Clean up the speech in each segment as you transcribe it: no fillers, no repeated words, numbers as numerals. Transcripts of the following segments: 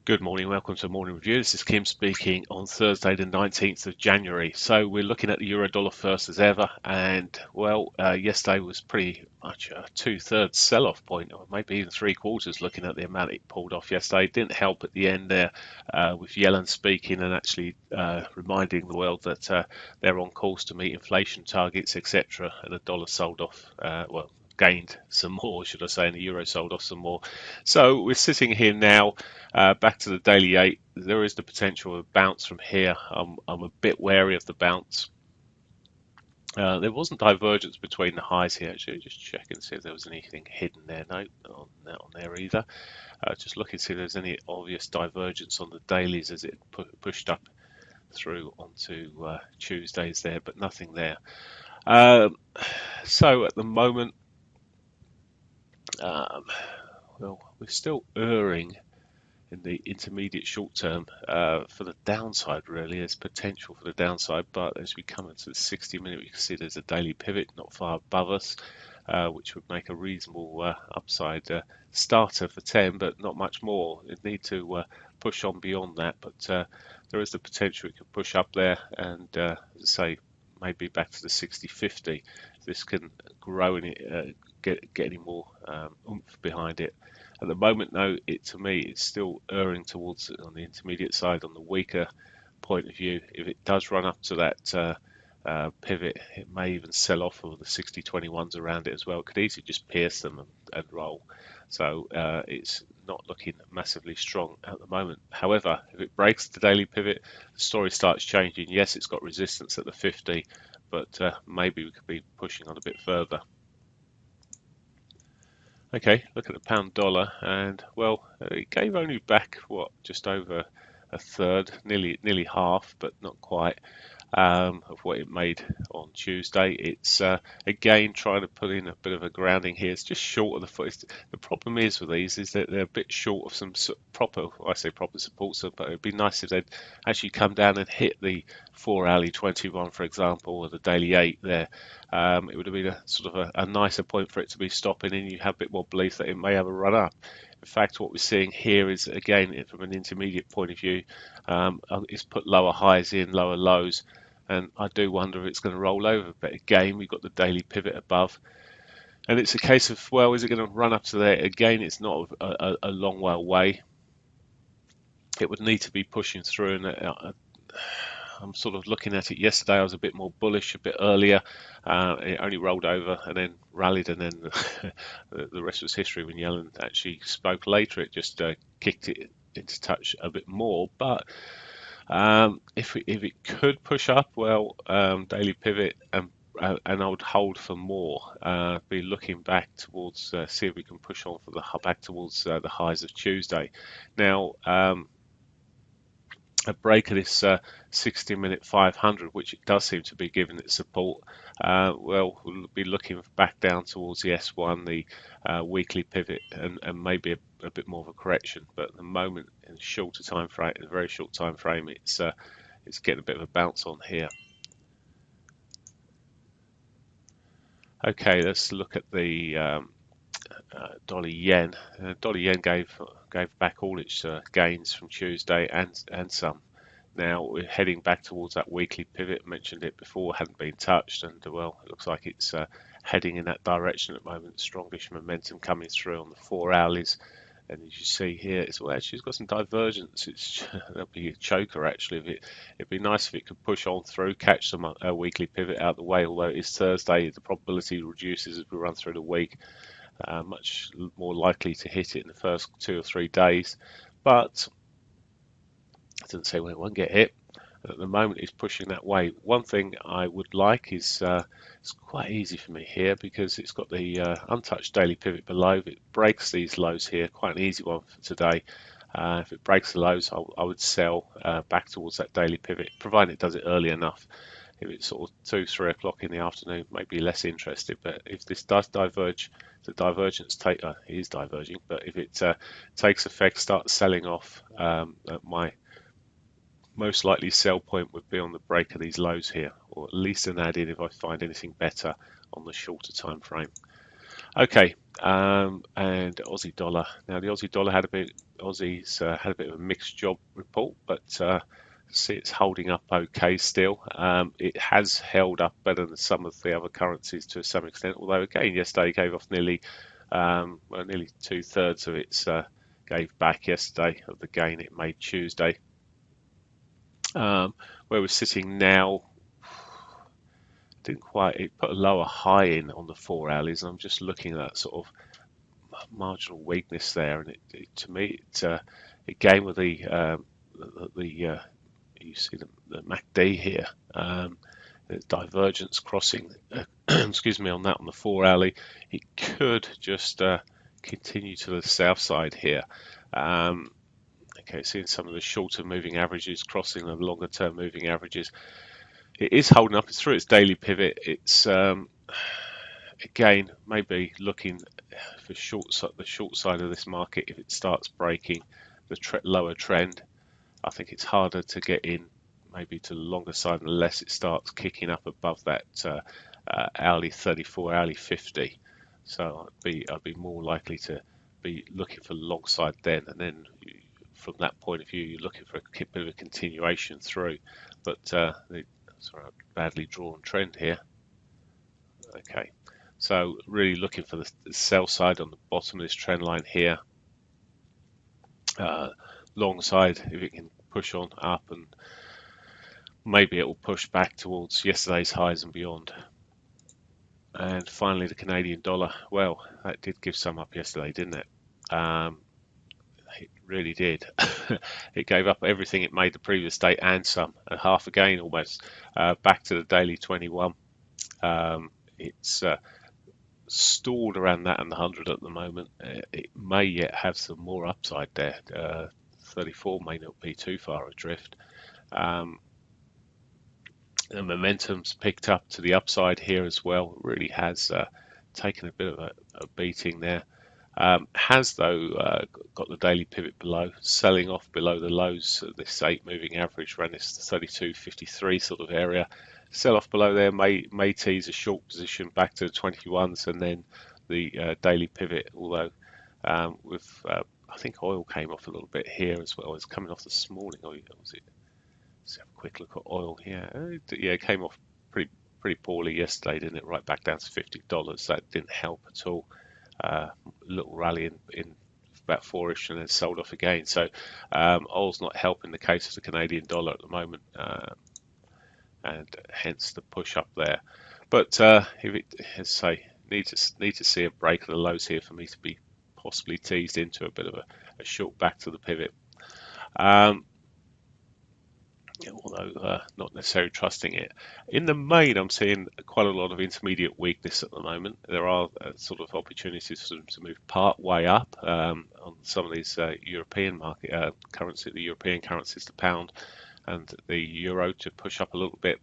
Good morning, welcome to Morning Review. This is Kim speaking on Thursday, the 19th of January. So we're looking at the euro dollar first as ever, and yesterday was pretty much a two-thirds sell-off point, or maybe even three-quarters. Looking at the amount it pulled off yesterday, it didn't help at the end there with Yellen speaking and actually reminding the world that they're on course to meet inflation targets, etc. And the dollar sold off, gained some more, should I say, and the euro sold off some more. So we're sitting here now. Back to the daily 8, there is the potential of a bounce from here. I'm a bit wary of the bounce. There wasn't divergence between the highs here, actually. Just check and see if there was anything hidden there. No, not on there either. Just looking to see if there's any obvious divergence on the dailies as it pushed up through onto Tuesdays there, but nothing there. So at the moment, we're still erring in the intermediate short term for the downside. Really, there's potential for the downside, but as we come into the 60-minute, we can see there's a daily pivot not far above us, which would make a reasonable upside starter for 10, but not much more. It need to push on beyond that, but there is the potential it could push up there, and as I say, maybe back to the 60-50. This can grow and get any more oomph behind it. At the moment, though, to me, it's still erring towards on the intermediate side, on the weaker point of view. If it does run up to that pivot, it may even sell off of the 60-21s around it as well. It could easily just pierce them and roll. So it's not looking massively strong at the moment. However, if it breaks the daily pivot, the story starts changing. Yes, it's got resistance at the 50, but maybe we could be pushing on a bit further. Okay, look at the pound dollar, and it gave only back just over a third, nearly half, but not quite, of what it made on Tuesday. It's again trying to put in a bit of a grounding here. It's just short of the foot. The problem is with these is that they're a bit short of some proper, I say proper supports, but it'd be nice if they'd actually come down and hit the 4-hourly 21, for example, or the daily 8 there. It would have been a sort of a nicer point for it to be stopping, and you have a bit more belief that it may have a run up. In fact, what we're seeing here is, again, from an intermediate point of view, it's put lower highs in, lower lows, and I do wonder if it's going to roll over. But again, we've got the daily pivot above, and it's a case of, is it going to run up to there? Again, it's not a long way away. It would need to be pushing through, and I'm sort of looking at it yesterday. I was a bit more bullish a bit earlier. It only rolled over and then rallied, and then the rest was history. When Yellen actually spoke later, it just kicked it into touch a bit more. But if it could push up, daily pivot, and I would hold for more. Be looking back towards, see if we can push on for back towards the highs of Tuesday. Now, a break of this 60-minute 500, which it does seem to be giving its support, we'll be looking back down towards the S1, the weekly pivot, and maybe a bit more of a correction. But at the moment, in a very short time frame, it's getting a bit of a bounce on here. Okay, let's look at the dollar yen. Dollar yen gave back all its gains from Tuesday and some. Now we're heading back towards that weekly pivot. Mentioned it before, hadn't been touched, and it looks like it's heading in that direction at the moment. Strongish momentum coming through on the 4-hourlies, and as you see here, it's got some divergence. That'll be a choker actually. It'd be nice if it could push on through, catch some weekly pivot out of the way. Although it's Thursday, the probability reduces as we run through the week. Much more likely to hit it in the first 2 or 3 days, but I didn't say when it won't get hit. At the moment, it's pushing that way. One thing I would like is it's quite easy for me here because it's got the untouched daily pivot below. If it breaks these lows here, quite an easy one for today. If it breaks the lows, I would sell back towards that daily pivot, provided it does it early enough. If it's sort of 2, 3 o'clock in the afternoon, maybe less interested. But if this does diverge, the divergence is diverging. But if it takes effect, starts selling off, my most likely sell point would be on the break of these lows here, or at least an add-in if I find anything better on the shorter time frame. Okay, and Aussie dollar. Now the Aussie dollar had a bit. Aussies had a bit of a mixed job report, but see it's holding up okay still. It has held up better than some of the other currencies to some extent. Although again, yesterday it gave off nearly two-thirds of its gave back yesterday of the gain it made Tuesday. Where we're sitting now, didn't quite. It put a lower high in on the 4 hours, and I'm just looking at that sort of marginal weakness there, and to me it came with the you see the MACD here, the divergence crossing. Excuse me, on that on the 4 hour, it could just continue to the south side here. Okay, seeing some of the shorter moving averages crossing the longer term moving averages. It is holding up. It's through its daily pivot. It's again, maybe looking for the short side of this market. If it starts breaking the lower trend, I think it's harder to get in maybe to the longer side unless it starts kicking up above that hourly 34, hourly 50. So I'd be more likely to be looking for long side then, and then from that point of view, you're looking for a bit of a continuation through. But sorry, badly drawn trend here. Okay. So really looking for the sell side on the bottom of this trend line here. Long side, if it can push on up, and maybe it will push back towards yesterday's highs and beyond. And finally, the Canadian dollar. Well, that did give some up yesterday, didn't it? It really did. It gave up everything it made the previous day and some, half a gain almost, back to the daily 21. It's stalled around that and the 100 at the moment. It may yet have some more upside there. 34 may not be too far adrift. The momentum's picked up to the upside here as well. It really has taken a bit of a beating there. Has though got the daily pivot below, selling off below the lows. This 8 moving average ran this 32.53 sort of area. Sell off below there may tease a short position back to the 21s, and then the daily pivot. Although I think oil came off a little bit here as well. It's coming off this morning. Or was it? Let's have a quick look at oil here. Yeah, it came off pretty poorly yesterday, didn't it? Right back down to $50. That didn't help at all. Little rally in about 4ish and then sold off again. So oil's not helping the case of the Canadian dollar at the moment, and hence the push up there. But if it, as I say, need to see a break of the lows here for me to be possibly teased into a bit of a short back to the pivot. Although not necessarily trusting it. In the main, I'm seeing quite a lot of intermediate weakness at the moment. There are sort of opportunities for them to move part way up on some of these European market currency, the European currencies, the pound and the euro, to push up a little bit.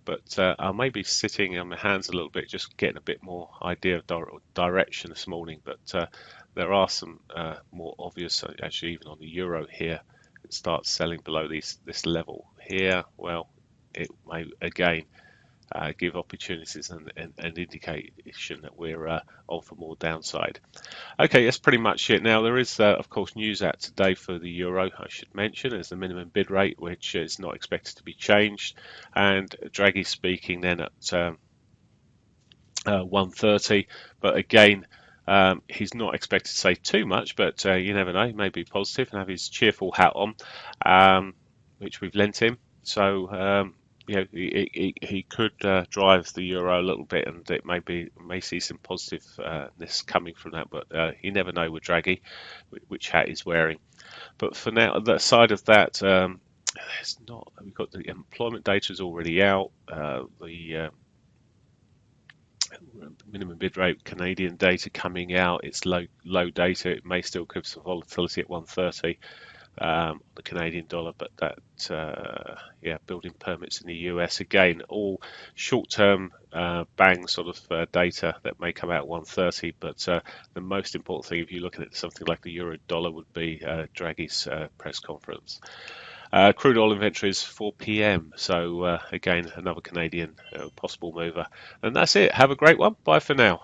But I may be sitting on my hands a little bit, just getting a bit more idea of direction this morning. But there are some more obvious, actually, even on the euro here. It starts selling below this level here, well, it may again give opportunities and indication that we're on for more downside. Okay, that's pretty much it. Now there is, of course, news out today for the euro. I should mention as the minimum bid rate, which is not expected to be changed, and Draghi speaking then at 1:30. But again, he's not expected to say too much, but you never know. He may be positive and have his cheerful hat on, which we've lent him. So he could drive the euro a little bit, and it may see some positiveness coming from that. But you never know with Draghi, which hat he's wearing. But for now, the side of that, it's not. We've got the employment data is already out. The minimum bid rate Canadian data coming out. It's low data. It may still give some volatility at 1:30, the Canadian dollar, but that building permits in the US, again, all short-term bang sort of data that may come out at 1:30. But the most important thing, if you're looking at something like the euro dollar, would be Draghi's press conference. Crude oil inventories 4 p.m. So again, another Canadian possible mover. And that's it. Have a great one. Bye for now.